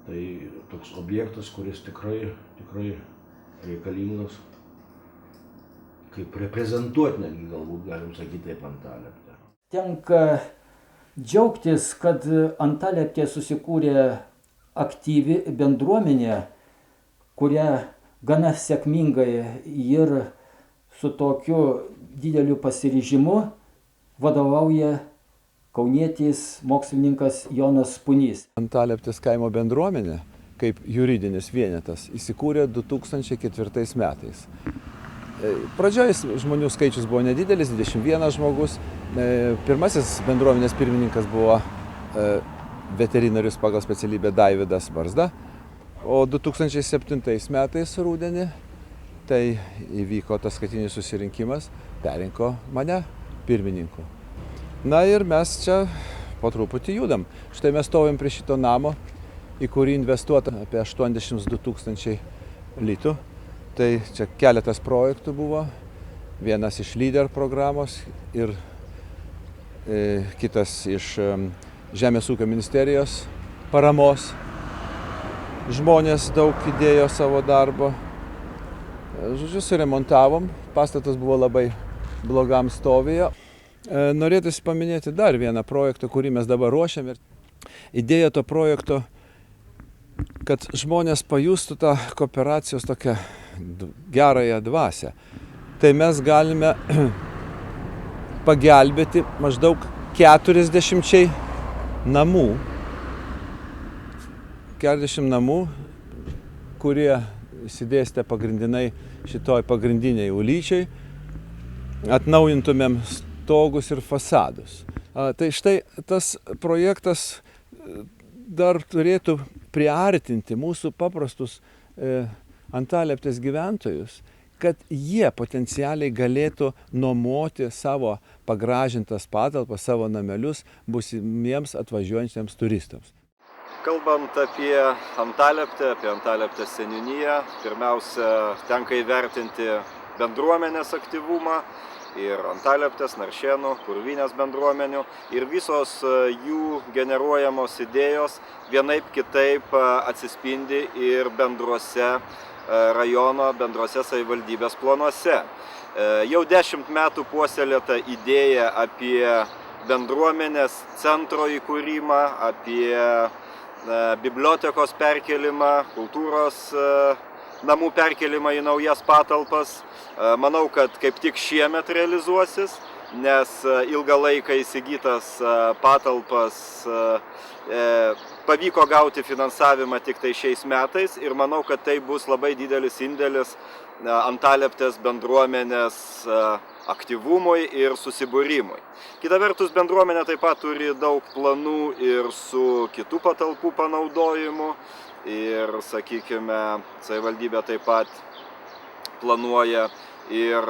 Tai toks objektas, kuris tikrai reikalingas, kaip reprezentuoti netgi galbūt galim sakyti taip Antalieptę. Tenka džiaugtis, kad Antalieptė susikūrė aktyvi bendruomenė, kuria gana sėkmingai ir su tokiu dideliu pasiryžimu vadovauja kaunietis mokslininkas Jonas Punys. Antalieptės kaimo bendruomenė, kaip juridinis vienetas, įsikūrė 2004 metais. Pradžioje žmonių skaičius buvo nedidelis, 21 žmogus. Pirmasis bendruomenės pirmininkas buvo veterinarius pagal specialybę Daividas Barzda. O 2007 metais rudenį tai įvyko tas skatinis susirinkimas, perrinko mane pirmininku. Na ir mes čia po truputį judam. Štai mes stovim prie šito namo, į kurį investuota apie 82 tūkstančiai litų. Tai čia keletas projektų buvo, vienas iš lyder programos ir kitas iš Žemės ūkio ministerijos paramos. Žmonės daug įdėjo savo darbo. Žodžiu, suremontavom, pastatas buvo labai blogam stovyje. Norėtųsi paminėti dar vieną projektą, kurį mes dabar ruošiam. Idėja to projekto, kad žmonės pajustų tą kooperacijos tokią gerąją dvasią. Tai mes galime pagelbėti maždaug 40 namų. 40 namų, kurie įsidėstę pagrindinai šitoj pagrindiniai ulyčiai, atnaujintumėm stogus ir fasadus. Tai štai tas projektas dar turėtų priartinti mūsų paprastus Antalieptės gyventojus, kad jie potencialiai galėtų nuomoti savo pagražintas patalpas, savo namelius būsimiems atvažiuojantiems turistams. Kalbant apie Antalieptės seniūniją, pirmiausia, tenka įvertinti bendruomenės aktyvumą ir Antalieptės, Naršėnų, Purvynės bendruomenių ir visos jų generuojamos idėjos vienaip kitaip atsispindi ir bendruose rajono, bendruose savivaldybės planuose. Jau 10 metų puoselėta idėja apie bendruomenės centro įkūrimą, apie bibliotekos perkelimą, kultūros namų perkelimą į naujas patalpas. Manau, kad kaip tik šiemet realizuosis, nes ilgą laiką įsigytas patalpas pavyko gauti finansavimą tik tai šiais metais ir manau, kad tai bus labai didelis indėlis Antalieptės bendruomenės aktyvumui ir susibūrimui. Kita vertus, bendruomenė taip pat turi daug planų ir su kitų patalpų panaudojimu ir, sakykime, savivaldybė taip pat planuoja ir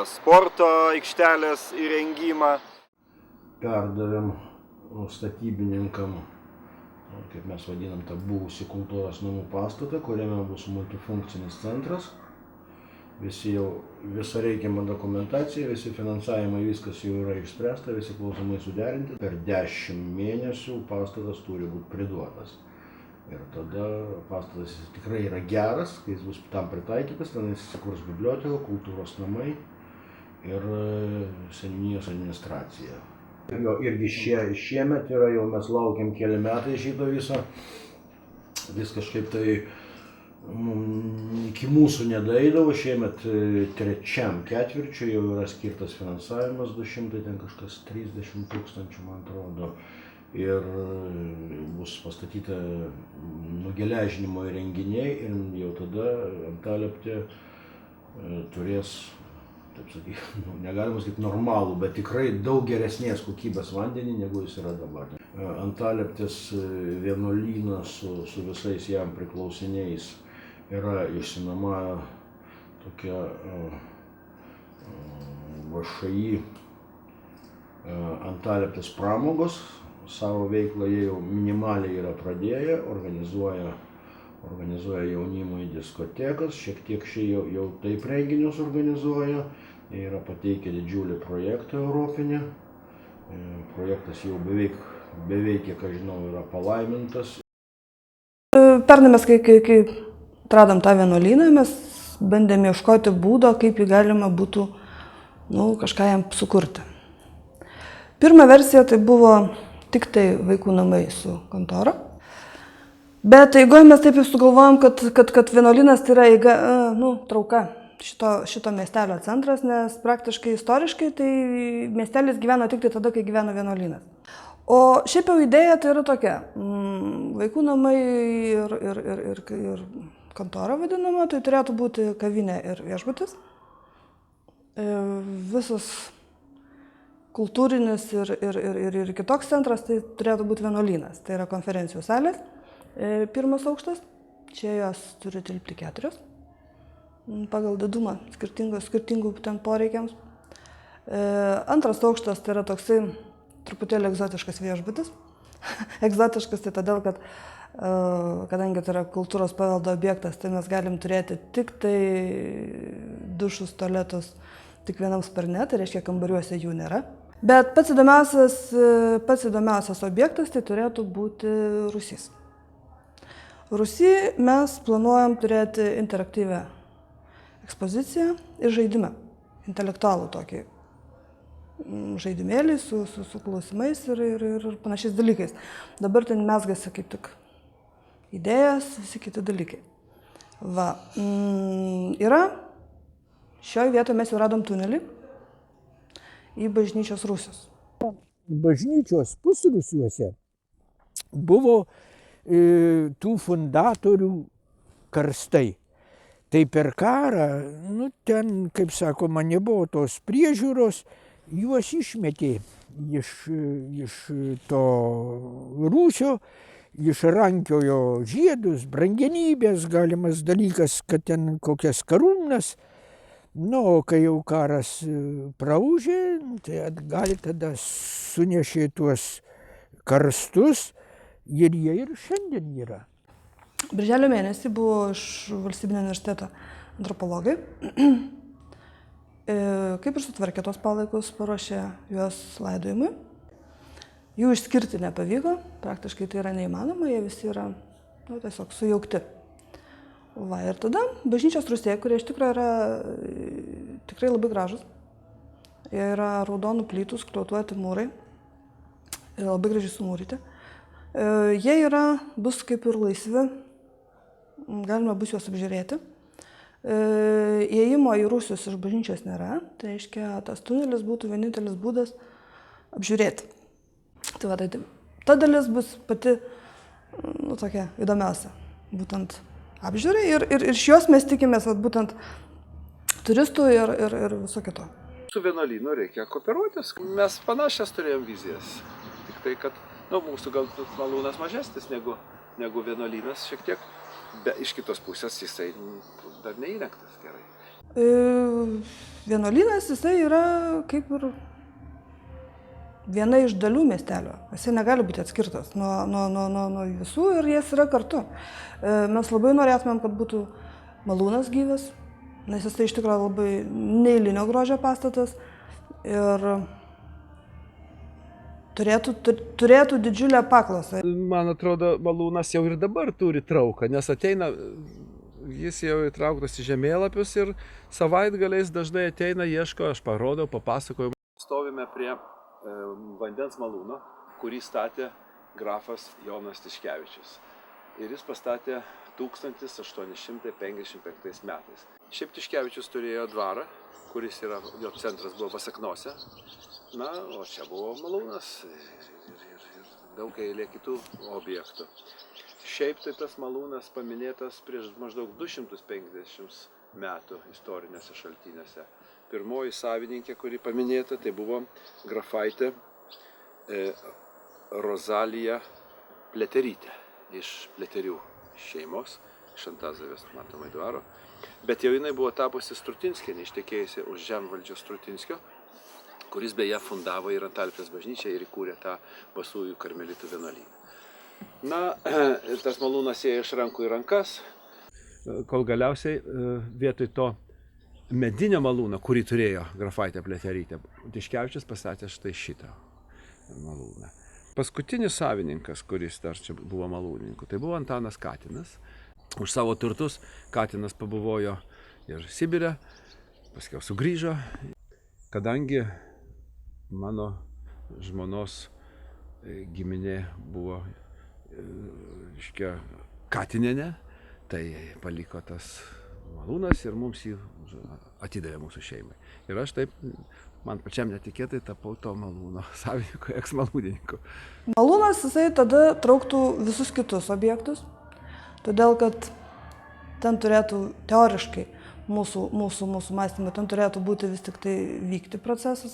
sporto aikštelės įrengimą. Perdavėm statybininkam, kaip mes vadinam, tą buvusį kultūros namų pastatą, kuriame bus multifunkcinis centras. Visa reikiama dokumentacija, visi finansavimai, viskas jau yra išspręsta, visi klausimai suderinti. Per 10 mėnesių pastatas turi būti priduotas. Ir tada pastatas tikrai yra geras, kai jis bus tam pritaikytas, ten įsikurs biblioteka, kultūros namai ir seniūnijos administracija. Irgi šiemet yra, jau mes laukiam keli metai šito viso. Vis kažkaip tai iki mūsų nedaeidavo, šiemet trečiam ketvirčiui jau yra skirtas finansavimas 230 tūkstančių, man atrodo. Ir bus pastatyta nugeležinimo įrenginiai ir jau tada Antalieptė turės, taip sakyti, negalima sakyti normalų, bet tikrai daug geresnės kokybės vandenį, negu jis yra dabar. Antalieptės vienuolynas su visais jam priklausiniais yra išsinuomoję tokia VŠI Antalieptės pramogos. Savo veiklą jie jau minimaliai yra pradėję, organizuoja jaunimui diskotekas, šiek tiek jau taip renginius organizuoja. Jie yra pateikę didžiulį projektą europinį. Projektas jau beveik, kiek aš žinau, yra palaimintas. Pernai mes, kai atradom tą vienuolyną, mes bandėm ieškoti būdo, kaip jį galima būtų kažką jam sukurti. Pirma versija tai buvo tik tai vaikų namai su kontora. Bet eigoje mes taip ir sugalvojom, kad vienuolynas tai yra trauka šito miestelio centras, nes praktiškai istoriškai tai miestelis gyveno tik tai tada, kai gyveno vienuolynas. O šiaip jau idėja tai yra tokia, vaikų namai ir kontora vadinama, tai turėtų būti kavinė ir viešbutis. Visas kultūrinis ir kitoks centras tai turėtų būti vienuolynas, tai yra konferencijų salės, pirmas aukštas, čia jos turi tilpti 4, pagal didumą skirtingų ten poreikiams. Antras aukštas tai yra toksai truputėlį egzotiškas viešbutis. Egzotiškas tai todėl, kad kadangi tai yra kultūros paveldo objektas, tai mes galim turėti tik tai dušus, tualetus tik vienam sparne, tai reiškia kambariuose jų nėra. Bet pats įdomiausias objektas tai turėtų būti rūsys. Rūsy mes planuojam turėti interaktyvią ekspoziciją ir žaidimą, intelektualų tokį žaidimėlį su klausimais ir panašiais dalykais. Dabar ten mezgasi kaip tik idėjas, visi kiti dalykai. Šioje vietoje mes jau radom tunelį į bažnyčios rūsius. Bažnyčios pusrūsiuose buvo tų fundatorių karstai. Tai per karą, ten, kaip sakoma, nebuvo tos priežiūros, juos išmetė iš to rūsio, išrankiojo žiedus, brangenybės, galimas dalykas, kad ten kokias karūnas. O kai jau karas praūžė, tai atgal tada sunešė tuos karstus ir jie ir šiandien yra. Birželio mėnesį buvo iš Valstybinio universiteto antropologai. Kaip ir sutvarkė tos palaikus, paruošė juos laidojimui. Jų išskirti nepavyko, praktiškai tai yra neįmanoma, jie visi yra tiesiog sujaukti. Ir tada bažnyčios rūsiai, kurie iš tikrųjų yra tikrai labai gražus. Jie yra raudonų plytų, skliautuoti mūrai, labai gražiai sumūryti. Jie bus kaip ir laisvi, galima bus juos apžiūrėti. Įėjimo į rūsius iš bažnyčios nėra, tai reiškia, tas tunelis būtų vienintelis būdas apžiūrėti. Ta dalis bus pati tokia įdomiausia, būtent apžiūrai ir iš jos mes tikimės būtent turistų ir viso kito. Su vienuolynu reikia kooperuotis. Mes panašias turėjom vizijas. Tik tai, kad mūsų gal malūnas mažesnis negu vienuolynas šiek tiek, bet iš kitos pusės jisai dar neįrengtas gerai. Vienuolynas jisai yra kaip ir viena iš dalių miestelio. Jisai negali būti atskirtas nuo visų ir jis yra kartu. Mes labai norėtumėm, kad būtų malūnas gyvas, nes jisai iš tikrųjų labai neeilinio grožio pastatas ir turėtų didžiulę paklausą. Man atrodo, malūnas jau ir dabar turi trauką, nes ateina, jis jau įtrauktas į žemėlapius ir savaitgaliais dažnai ateina, ieško, aš parodau, papasakoju. Stovime prie vandens malūno, kurį statė grafas Jonas Tiškevičius. Ir jis pastatė 1855 metais. Šiaip Tiškevičius turėjo dvarą, kuris jo centras buvo Vasaknose. O čia buvo malūnas ir daug eilė kitų objektų. Šiaip tai tas malūnas paminėtas prieš maždaug 250 metų istoriniuose šaltiniuose. Pirmoji savininkė, kuri paminėta, tai buvo grafaitė Rozalija Pleterytė iš Pleterių šeimos, iš Antazavės, matomai dvaro. Bet jau jinai buvo tapusi Strutinskienė, ištekėjusi už žemvaldžio Strutinskio, kuris beje fundavo ir Antalpės bažnyčią ir įkūrė tą Basųjų karmelitų vienuolyną. Tas malūnas ėjo iš rankų į rankas, kol galiausiai vietoj to medinio malūno, kurį turėjo grafaitė Pleterytė, Tiškevičius pastatė štai šitą malūną. Paskutinis savininkas, kuris dar čia buvo malūnininku, tai buvo Antanas Katinas. Už savo turtus Katinas pabuvojo ir Sibire, paskiau sugrįžo. Kadangi mano žmonos giminė buvo Katinienė, tai paliko tas malūnas ir mums jį atidavė mūsų šeimai. Ir aš taip, man pačiam netikėtai tapau to malūno savininku, eksmalūnininku. Malūnas jisai tada trauktų visus kitus objektus, todėl kad ten turėtų teoriškai mūsų mąstymui, ten turėtų būti vis tik tai vykti procesas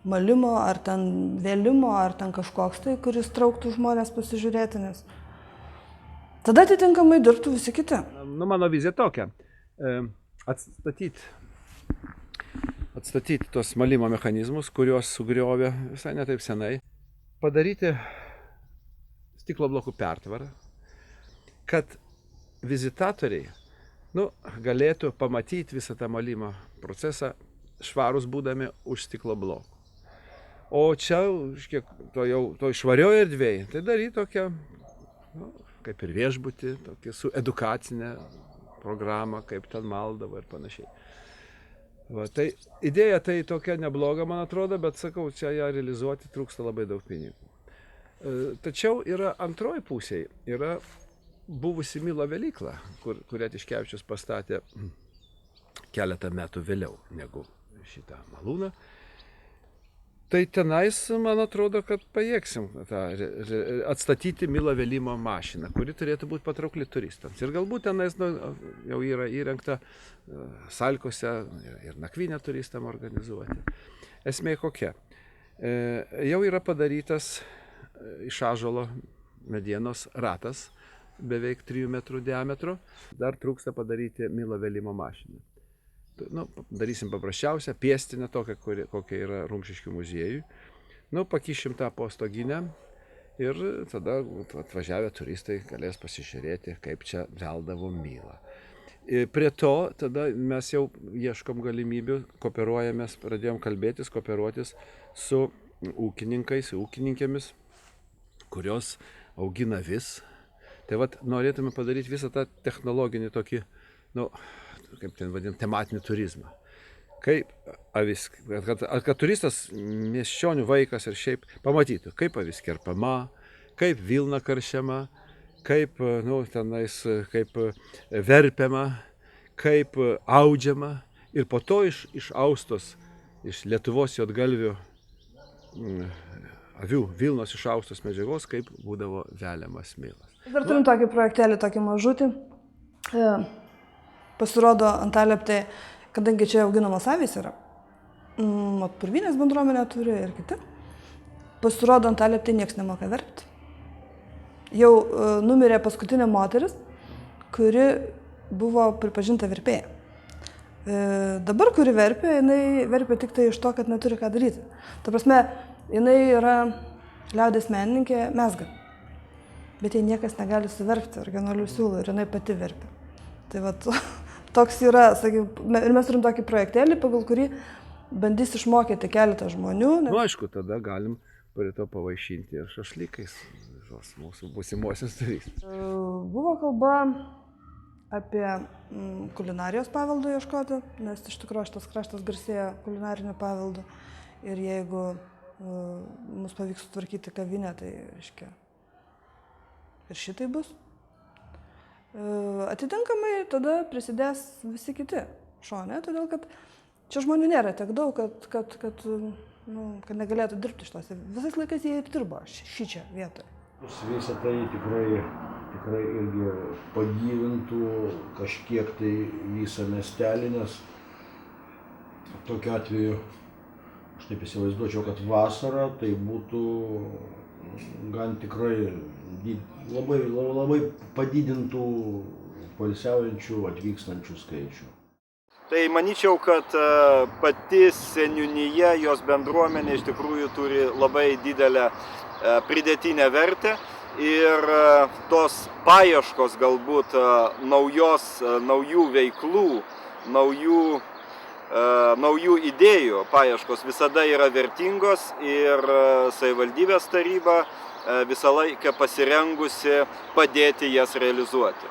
malimo, ar ten vėlimo, ar ten kažkoks tai, kuris trauktų žmonės pasižiūrėti, nes tada atitinkamai dirbtų visi kiti. Nu, mano vizija tokia, atstatyti tos malimo mechanizmus, kuriuos sugriovė visai netaip senai, padaryti stiklo blokų pertvarą, kad vizitatoriai galėtų pamatyti visą tą malimo procesą švarus būdami už stiklo blokų. O čia, to švarioje erdvėje, tai daryti tokią, kaip ir viešbutį, tokia su edukacinė programa, kaip ten maldavo ir panašiai. Tai idėja tai tokia nebloga, man atrodo, bet sakau, čia ją realizuoti trūksta labai daug pinigų. Tačiau yra antroji pusė, yra buvusi Milo velykla, kurią Tiškevičius pastatė keletą metų vėliau negu šitą malūną. Tai tenais, man atrodo, kad pajėgsim atstatyti Milo velimo mašiną, kuri turėtų būti patraukli turistams. Ir galbūt tenais jau yra įrengta salkose ir nakvynę turistam organizuoti. Esmė kokia? Jau yra padarytas iš ąžuolo medienos ratas, beveik 3 metrų diametro. Dar trūksta padaryti Milo velimo mašiną. Darysim paprasčiausią, piestinę tokią, kokia yra Rumšiškių muziejui. Pakišim tą postoginę ir tada atvažiavę turistai galės pasižiūrėti, kaip čia veldavo Milą. Prie to tada mes jau ieškom galimybių, kooperuojamės, pradėjom kalbėtis, kooperuotis su ūkininkais, ūkininkėmis, kurios augina avis. Tai norėtume padaryti visą tą technologinį tokį, kaip ten vadinam, tematinį turizmą. Kaip avis, kad turistas, miesčionių vaikas ir šiaip pamatytų, kaip avis kerpama, kaip vilna karšiama, kaip, kaip verpiama, kaip audžiama ir po to iš austos, iš Lietuvos juodgalvių avių vilnos išaustos medžiagos, kaip būdavo veliamas Milas. Dar turim tokį projektelį, tokį mažutį. Pasirodo, Antalieptėje, kadangi čia auginamos avys yra, purvynės bendruomenė turi ir kiti, pasirodo, Antalieptėje niekas nemoka verpti. Jau numirė paskutinė moteris, kuri buvo pripažinta verpėja. Dabar, kuri verpia, jinai verpia tik tai iš to, kad neturi ką daryti. Ta prasme, jinai yra liaudės menininkė mezga, bet jai niekas negali suverpti originalių siūlų ir jinai pati verpia. Tai toks yra, sakykime, ir mes turim tokį projektėlį, pagal kurį bandys išmokyti keletą žmonių. Aišku, tada galim prie to pavaišinti ir šašlykais mūsų būsimosios turistus. Buvo kalba apie kulinarijos paveldą ieškoti, nes iš tikrųjų šitas kraštas garsėja kulinariniu paveldu. Ir jeigu mums pavyks sutvarkyti kavinę, tai reiškia ir šitai bus. Atitinkamai tada prisidės visi kiti šone, todėl kad čia žmonių nėra tiek daug, kad negalėtų dirbti šitose. Visais laikais jie ir dirbo šičia vietoje. Visą tai tikrai irgi pagyvintų kažkiek tai visą miestelį, nes tokiu atveju aš taip įsivaizduočiau, kad vasarą tai būtų gan tikrai labai padidintų poilsiaujančių atvykstančių skaičių. Tai manyčiau, kad pati seniūnija, jos bendruomenė iš tikrųjų turi labai didelę pridėtinę vertę ir tos paieškos galbūt naujų veiklų, naujų naujų idėjų paieškos visada yra vertingos ir savivaldybės taryba visą laiką pasirengusi padėti jas realizuoti.